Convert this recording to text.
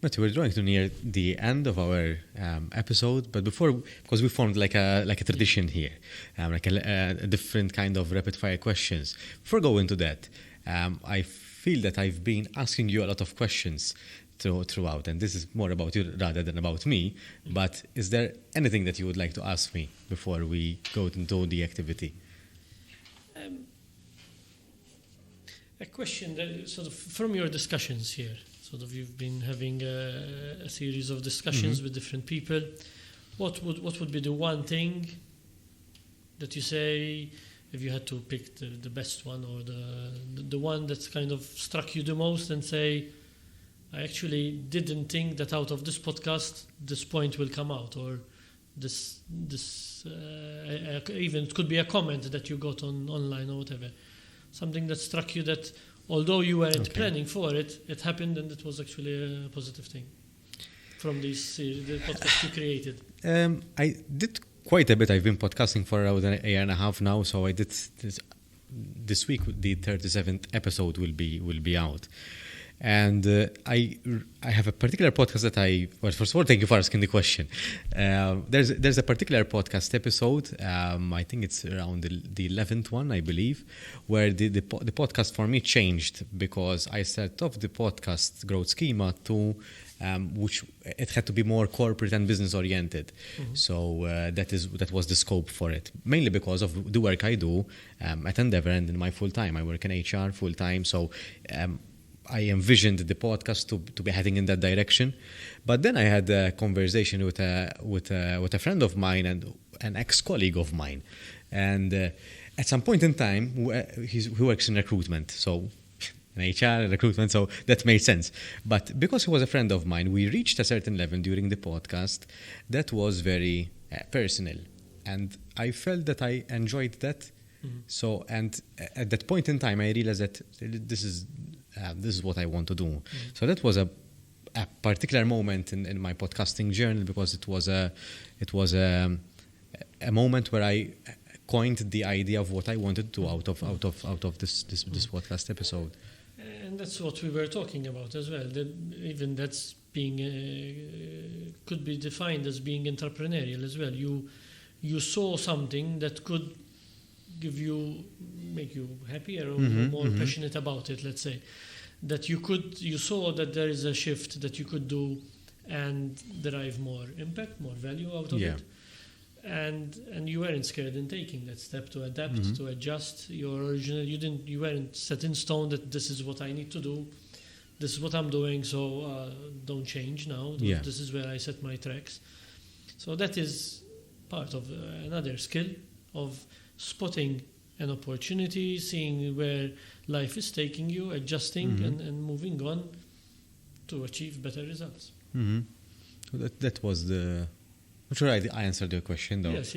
But we're drawing to near the end of our episode, but before, because we formed like a tradition here, like a different kind of rapid fire questions. Before going to that, I feel that I've been asking you a lot of questions throughout, and this is more about you rather than about me. But is there anything that you would like to ask me before we go into the activity? A question that sort of from your discussions here, sort of you've been having a series of discussions with different people. What would be the one thing that you say if you had to pick the best one, or the one that's kind of struck you the most, and say, I actually didn't think that out of this podcast this point will come out, or this even it could be a comment that you got online or whatever. Something that struck you that, although you weren't planning for it, it happened, and it was actually a positive thing from the podcast you created. I did quite a bit. I've been podcasting for around a year and a half now, so I did this week. The 37th episode will be out. And I have a particular podcast that well, first of all, thank you for asking the question. There's a particular podcast episode, I think it's around the 11th one, I believe, where the podcast for me changed, because I set off the podcast growth schema to which it had to be more corporate and business oriented. So that was the scope for it, mainly because of the work I do at Endeavour and in my full time. I work in HR full time, so I envisioned the podcast to be heading in that direction. But then I had a conversation with a friend of mine and an ex-colleague of mine. And at some point in time, he works in recruitment, so in HR, recruitment, so that made sense. But because he was a friend of mine, we reached a certain level during the podcast that was very personal. And I felt that I enjoyed that. So, and at that point in time, I realized that this is what I want to do. So that was a particular moment in my podcasting journey, because it was a moment where I coined the idea of what I wanted to do out of this podcast episode. And that's what we were talking about as well. That even that's being could be defined as being entrepreneurial as well. You saw something that could make you happier or more passionate about it, let's say, that you saw that there is a shift that you could do and derive more impact, more value out of it, and you weren't scared in taking that step to adapt, to adjust your original. You weren't set in stone that this is what I need to do, this is what I'm doing, so don't change now. This is where I set my tracks. So that is part of another skill of spotting an opportunity, seeing where life is taking you, adjusting and moving on to achieve better results. That was I'm sure I answered your question, though. Yes.